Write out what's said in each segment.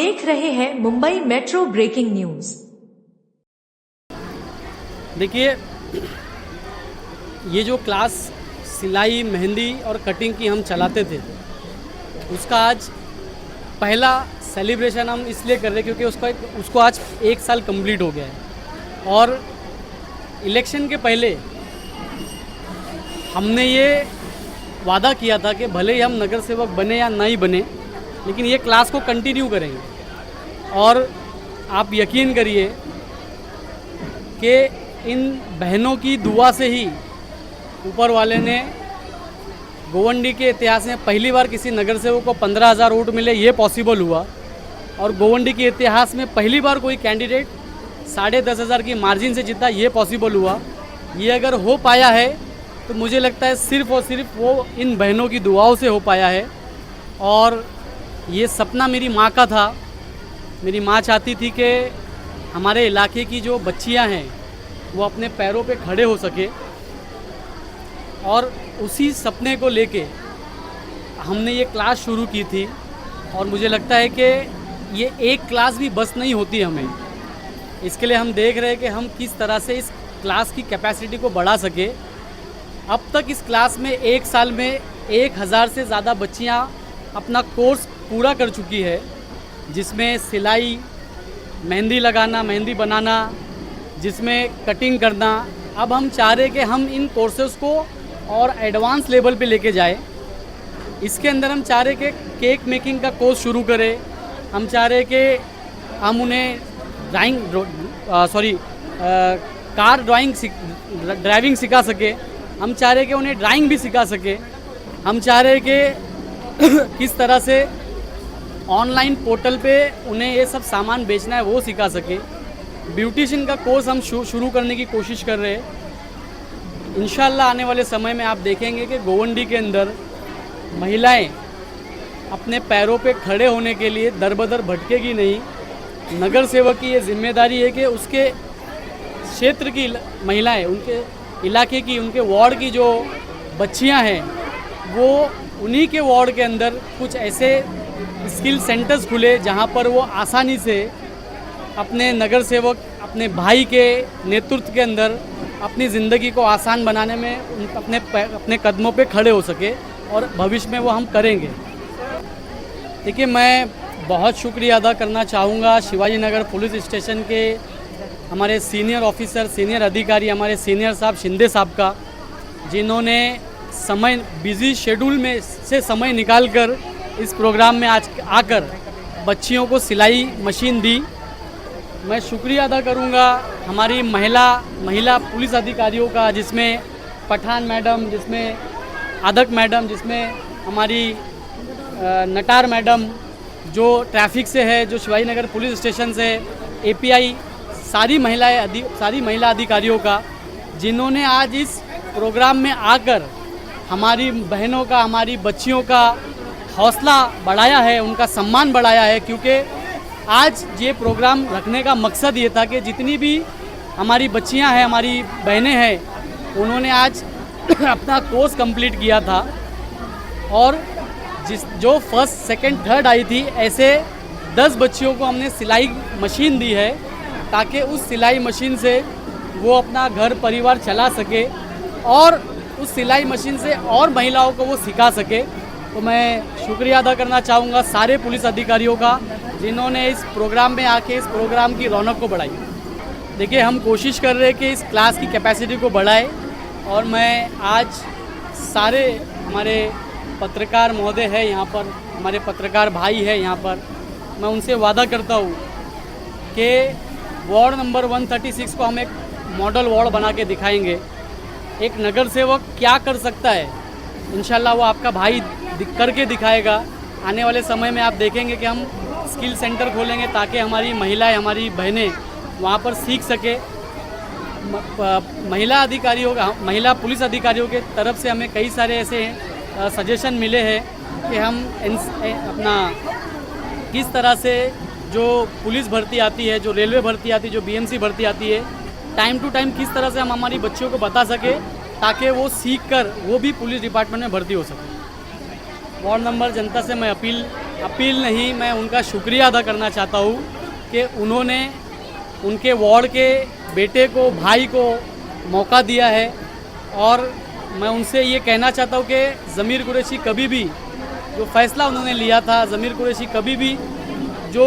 देख रहे हैं मुंबई मेट्रो ब्रेकिंग न्यूज। देखिए, ये जो क्लास सिलाई, मेहंदी और कटिंग की हम चलाते थे, उसका आज पहला सेलिब्रेशन हम इसलिए कर रहे हैं क्योंकि उसको आज 1 साल कंप्लीट हो गया है। और इलेक्शन के पहले हमने ये वादा किया था कि भले ही हम नगर सेवक बने या नहीं बने, लेकिन ये क्लास को कंटिन्यू करेंगे। और आप यकीन करिए कि इन बहनों की दुआ से ही ऊपर वाले ने गोवंडी के इतिहास में पहली बार किसी नगर सेवक को 15,000 वोट मिले, ये पॉसिबल हुआ। और गोवंडी के इतिहास में पहली बार कोई कैंडिडेट 10,500 की मार्जिन से जीता, ये पॉसिबल हुआ। ये अगर हो पाया है तो मुझे लगता है सिर्फ़ और सिर्फ वो इन बहनों की दुआओं से हो पाया है। और ये सपना मेरी माँ का था। मेरी माँ चाहती थी कि हमारे इलाके की जो बच्चियाँ हैं वो अपने पैरों पे खड़े हो सके, और उसी सपने को लेके हमने ये क्लास शुरू की थी। और मुझे लगता है कि ये एक क्लास भी बस नहीं होती हमें। इसके लिए हम देख रहे हैं कि हम किस तरह से इस क्लास की कैपेसिटी को बढ़ा सके। अब तक इस क्लास में 1 साल में 1,000 से ज़्यादा बच्चियाँ अपना कोर्स पूरा कर चुकी है, जिसमें सिलाई, मेहंदी लगाना, मेहंदी बनाना, जिसमें कटिंग करना। अब हम चाह रहे कि हम इन कोर्सेज़ को और एडवांस लेवल पे लेके जाए। इसके अंदर हम चाह रहे कि केक मेकिंग का कोर्स शुरू करें। हम चाह रहे कि हम उन्हें कार ड्राइविंग सिखा सके। हम चाह रहे कि उन्हें ड्राइंग भी सिखा सके। हम चाह रहे कि किस तरह से ऑनलाइन पोर्टल पे उन्हें ये सब सामान बेचना है वो सिखा सके। ब्यूटिशियन का कोर्स हम शुरू करने की कोशिश कर रहे हैं। इंशाल्लाह आने वाले समय में आप देखेंगे कि गोवंडी के अंदर महिलाएं अपने पैरों पे खड़े होने के लिए दर बदर भटकेगी नहीं। नगर सेवक की ये जिम्मेदारी है कि उसके क्षेत्र की महिलाएं, उनके इलाके की, उनके वार्ड की जो बच्चियां हैं, वो उन्हीं के वार्ड के अंदर कुछ ऐसे स्किल सेंटर्स खुले जहां पर वो आसानी से अपने नगर सेवक, अपने भाई के नेतृत्व के अंदर अपनी ज़िंदगी को आसान बनाने में अपने कदमों पे खड़े हो सके। और भविष्य में वो हम करेंगे। देखिए, मैं बहुत शुक्रिया अदा करना चाहूँगा शिवाजी नगर पुलिस स्टेशन के हमारे सीनियर ऑफिसर, सीनियर अधिकारी, हमारे सीनियर साहब शिंदे साहब का, जिन्होंने बिज़ी शेड्यूल में से समय निकालकर इस प्रोग्राम में आज आकर बच्चियों को सिलाई मशीन दी। मैं शुक्रिया अदा करूंगा हमारी महिला पुलिस अधिकारियों का, जिसमें पठान मैडम, जिसमें आदक मैडम, जिसमें हमारी नटार मैडम जो ट्रैफिक से है, जो शिवाजी नगर पुलिस स्टेशन से, API, सारी महिला अधिकारियों का, जिन्होंने आज इस प्रोग्राम में आकर हमारी बहनों का, हमारी बच्चियों का हौसला बढ़ाया है, उनका सम्मान बढ़ाया है। क्योंकि आज ये प्रोग्राम रखने का मकसद ये था कि जितनी भी हमारी बच्चियां हैं, हमारी बहनें हैं, उन्होंने आज अपना कोर्स कंप्लीट किया था। और जो फर्स्ट, सेकंड, थर्ड आई थी, ऐसे 10 बच्चियों को हमने सिलाई मशीन दी है, ताकि उस सिलाई मशीन से वो अपना घर परिवार चला सके और उस सिलाई मशीन से और महिलाओं को वो सिखा सके। तो मैं शुक्रिया अदा करना चाहूँगा सारे पुलिस अधिकारियों का, जिन्होंने इस प्रोग्राम में आके इस प्रोग्राम की रौनक को बढ़ाई। देखिए, हम कोशिश कर रहे हैं कि इस क्लास की कैपेसिटी को बढ़ाए। और मैं आज सारे हमारे पत्रकार महोदय है यहाँ पर, हमारे पत्रकार भाई है यहाँ पर, मैं उनसे वादा करता हूँ कि वार्ड नंबर 136 को हम एक मॉडल वार्ड बना के दिखाएंगे। एक नगर सेवक क्या कर सकता है, इंशाल्लाह वो आपका भाई करके दिखाएगा। आने वाले समय में आप देखेंगे कि हम स्किल सेंटर खोलेंगे ताकि हमारी महिलाएं, हमारी बहनें वहाँ पर सीख सके। महिला पुलिस अधिकारियों के तरफ से हमें कई सारे ऐसे सजेशन मिले हैं कि हम अपना किस तरह से जो पुलिस भर्ती आती है, जो रेलवे भर्ती आती है, जो BMC भर्ती आती है, टाइम टू टाइम किस तरह से हम हमारी बच्चियों को बता सके ताकि वो सीख कर वो भी पुलिस डिपार्टमेंट में भर्ती हो सके। वार्ड नंबर जनता से मैं अपील अपील नहीं, मैं उनका शुक्रिया अदा करना चाहता हूँ कि उन्होंने उनके वार्ड के बेटे को, भाई को मौका दिया है। और मैं उनसे ये कहना चाहता हूँ कि ज़मीर कुरैशी कभी भी जो फ़ैसला उन्होंने लिया था, ज़मीर कुरैशी कभी भी जो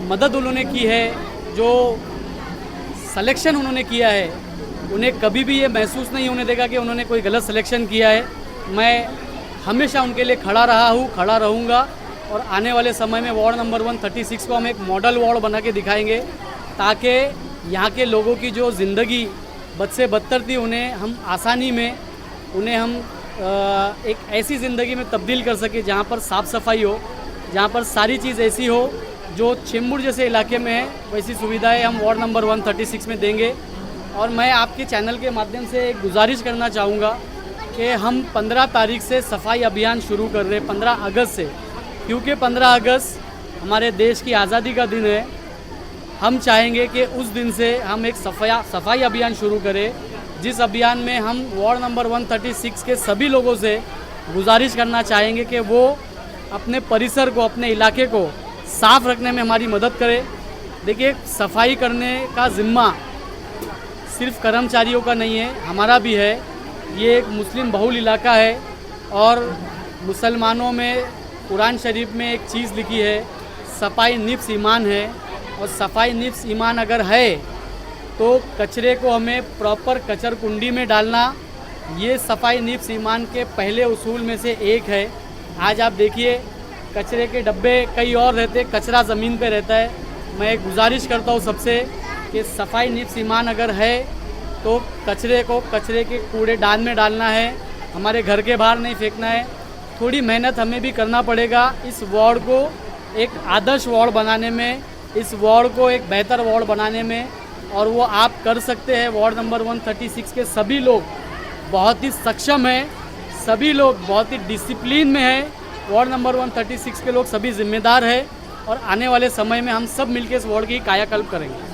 मदद उन्होंने की है, जो सिलेक्शन उन्होंने किया है, उन्हें कभी भी ये महसूस नहीं होने देगा कि उन्होंने कोई गलत सिलेक्शन किया है। मैं हमेशा उनके लिए खड़ा रहा हूँ, खड़ा रहूँगा। और आने वाले समय में वार्ड नंबर 136 को हम एक मॉडल वार्ड बना के दिखाएंगे, ताकि यहाँ के लोगों की जो ज़िंदगी बद से बदतर थी, उन्हें हम आसानी में एक ऐसी ज़िंदगी में तब्दील कर सके जहाँ पर साफ़ सफाई हो, जहाँ पर सारी चीज़ ऐसी हो जो चेंबूर जैसे इलाके में है, वैसी सुविधाएं हम वार्ड नंबर 136 में देंगे। और मैं आपके चैनल के माध्यम से एक गुजारिश करना चाहूँगा कि हम 15 तारीख से सफाई अभियान शुरू कर रहे हैं, 15 अगस्त से, क्योंकि 15 अगस्त हमारे देश की आज़ादी का दिन है। हम चाहेंगे कि उस दिन से हम एक सफाई अभियान शुरू करें, जिस अभियान में हम वार्ड नंबर 136 के सभी लोगों से गुजारिश करना चाहेंगे कि वो अपने परिसर को, अपने इलाके को साफ़ रखने में हमारी मदद करें। देखिए, सफाई करने का ज़िम्मा सिर्फ कर्मचारियों का नहीं है, हमारा भी है। ये एक मुस्लिम बहुल इलाका है और मुसलमानों में कुरान शरीफ में एक चीज़ लिखी है, सफाई निफ्स ईमान है। और सफाई निफ्स ईमान अगर है तो कचरे को हमें प्रॉपर कचर कुंडी में डालना, ये सफाई निफ्स ईमान के पहले उसूल में से एक है। आज आप देखिए, कचरे के डब्बे कई और रहते, कचरा ज़मीन पे रहता है। मैं एक गुजारिश करता हूँ सबसे कि सफाई निफ्स ईमान अगर है तो कचरे को कचरे के कूड़ेदान में डालना है, हमारे घर के बाहर नहीं फेंकना है। थोड़ी मेहनत हमें भी करना पड़ेगा इस वार्ड को एक आदर्श वार्ड बनाने में, इस वार्ड को एक बेहतर वार्ड बनाने में, और वो आप कर सकते हैं। वार्ड नंबर 136 के सभी लोग बहुत ही सक्षम हैं, सभी लोग बहुत ही डिसिप्लिन में हैं। वार्ड नंबर 136 के लोग सभी जिम्मेदार हैं और आने वाले समय में हम सब मिलकर इस वार्ड की कायाकल्प करेंगे।